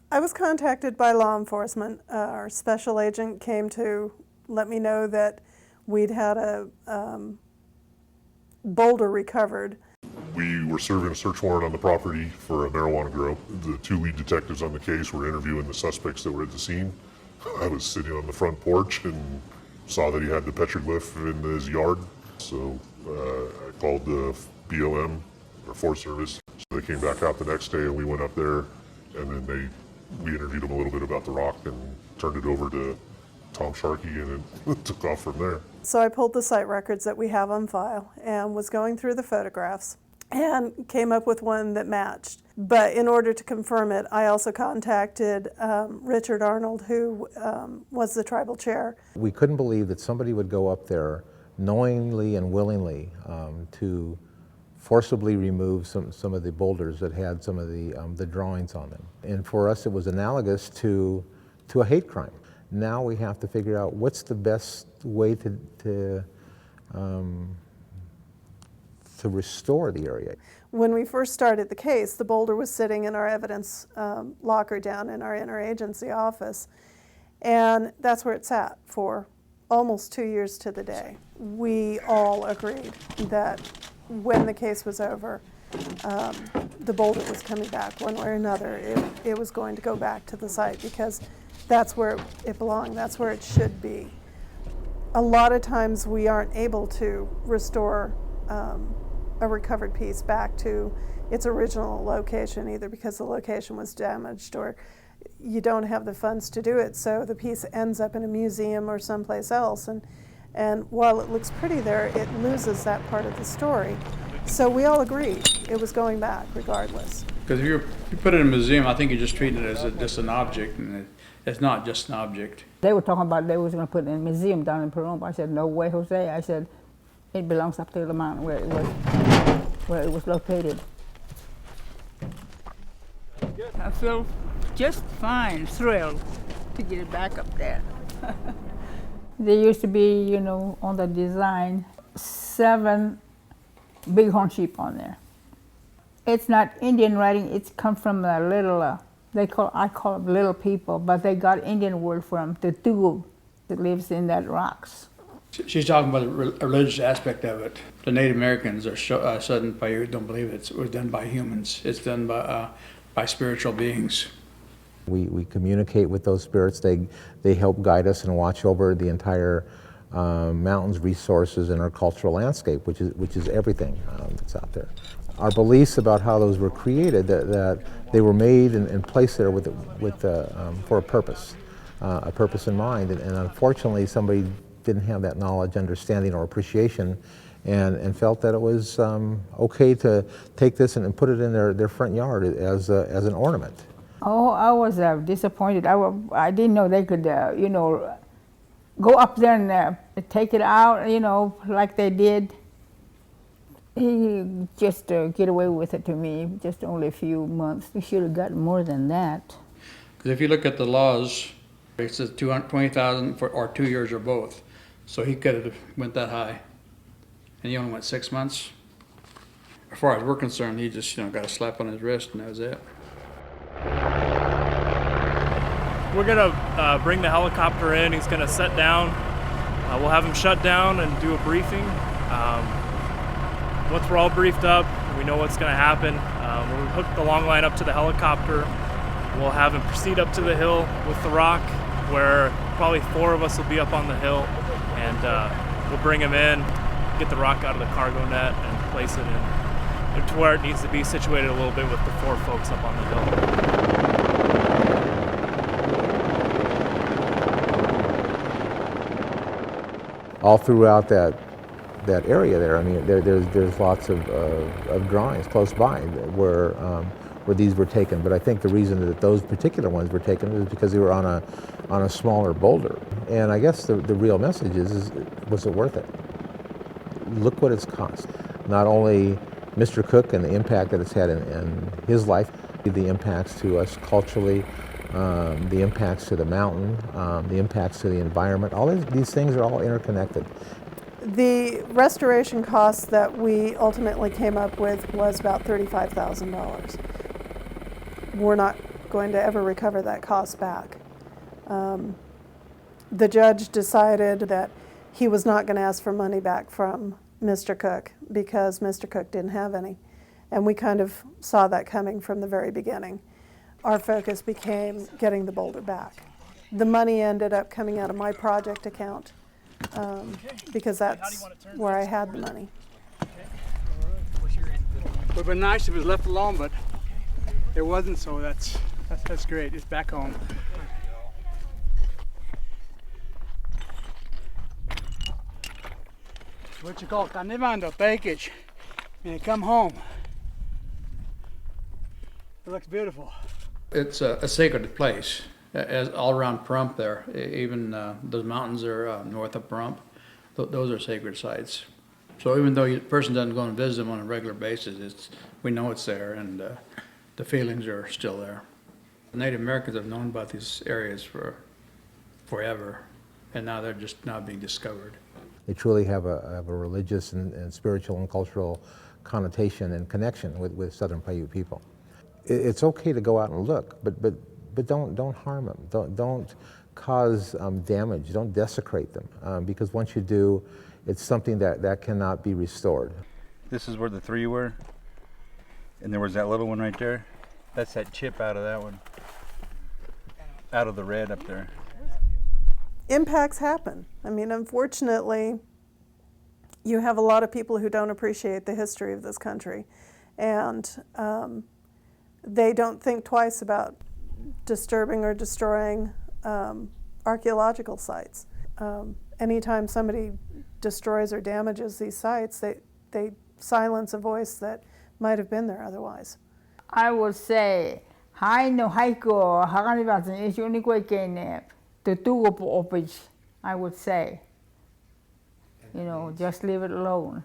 I was contacted by law enforcement. Our special agent came to let me know that we'd had a boulder recovered. We were serving a search warrant on the property for a marijuana grow. The two lead detectives on the case were interviewing the suspects that were at the scene. I was sitting on the front porch and saw that he had the petroglyph in his yard. So I called the BLM, or Forest Service. So they came back out the next day and we went up there, and then we interviewed him a little bit about the rock and turned it over to Tom Sharkey, and it took off from there. So I pulled the site records that we have on file and was going through the photographs and came up with one that matched. But in order to confirm it, I also contacted Richard Arnold, who was the tribal chair. We couldn't believe that somebody would go up there knowingly and willingly to forcibly remove some of the boulders that had some of the drawings on them. And for us, it was analogous to a hate crime. Now we have to figure out what's the best way to restore the area. When we first started the case, the boulder was sitting in our evidence locker down in our interagency office, and that's where it sat for almost 2 years to the day. We all agreed that when the case was over, the boulder was coming back one way or another. It was going to go back to the site because that's where it belonged, that's where it should be. A lot of times we aren't able to restore a recovered piece back to its original location, either because the location was damaged or you don't have the funds to do it, so the piece ends up in a museum or someplace else, and while it looks pretty there, it loses that part of the story. So we all agreed it was going back regardless. Because if you put it in a museum, I think you're just treating it as just an object, and it's not just an object. They were talking about they was going to put it in a museum down in Pahrump. I said, no way, Jose. I said, it belongs up to the mountain where it was located. I feel just fine, thrilled to get it back up there. There used to be, you know, on the design, 7 bighorn sheep on there. It's not Indian writing, it's come from a little, I call them little people, but they got Indian word from the Tugu that lives in that rocks. She's talking about the religious aspect of it. The Native Americans are Southern Paiute don't believe it was done by humans. It's done by spiritual beings. We communicate with those spirits. They help guide us and watch over the entire mountains, resources, and our cultural landscape, which is everything that's out there. Our beliefs about how those were created, that they were made and placed there for a purpose in mind, and unfortunately somebody didn't have that knowledge, understanding, or appreciation, and felt that it was okay to take this and put it in their front yard as an ornament. Oh, I was disappointed. I didn't know they could, you know, go up there and take it out, you know, like they did. He just get away with it to me, just only a few months. He should have gotten more than that. Because if you look at the laws, it says 220,000 for or 2 years or both. So he could have went that high, and he only went 6 months. As far as we're concerned, he just got a slap on his wrist, and that was it. We're gonna bring the helicopter in. He's gonna set down. We'll have him shut down and do a briefing. Once we're all briefed up, we know what's gonna happen. We'll hook the long line up to the helicopter. We'll have him proceed up to the hill with the rock, where probably 4 of us will be up on the hill, and we'll bring him in, get the rock out of the cargo net, and place it in to where it needs to be situated a little bit with the 4 folks up on the hill. All throughout that area there, I mean, there's lots of drawings close by where these were taken. But I think the reason that those particular ones were taken is because they were on a smaller boulder. And I guess the real message is was it worth it? Look what it's cost. Not only Mr. Cook and the impact that it's had in his life, the impacts to us culturally, the impacts to the mountain, the impacts to the environment. All these things are all interconnected. The restoration cost that we ultimately came up with was about $35,000. We're not going to ever recover that cost back. The judge decided that he was not going to ask for money back from Mr. Cook because Mr. Cook didn't have any. And we kind of saw that coming from the very beginning. Our focus became getting the boulder back. The money ended up coming out of my project account because that's where I had the money. It would have been nice if it was left alone, but it wasn't, so that's great. It's back home. It's what you call canivando package, and it come home. It looks beautiful. It's a sacred place, as all around Pahrump there. Even those mountains are north of Pahrump. Those are sacred sites. So even though a person doesn't go and visit them on a regular basis, we know it's there, and the feelings are still there. The Native Americans have known about these areas for forever, and now they're just now being discovered. They truly have a religious and spiritual and cultural connotation and connection with Southern Paiute people. It's okay to go out and look, but don't harm them. Don't cause damage. Don't desecrate them, because once you do, it's something that cannot be restored. This is where the 3 were, and there was that little one right there. That's that chip out of that one, out of the red up there. Impacts happen. I mean, unfortunately, you have a lot of people who don't appreciate the history of this country, and they don't think twice about disturbing or destroying archaeological sites. Anytime somebody destroys or damages these sites, they silence a voice that might have been there otherwise. I would say, hai no haiko haganivatsan is unikoi kene to tugo po opich, I would say. You know, just leave it alone.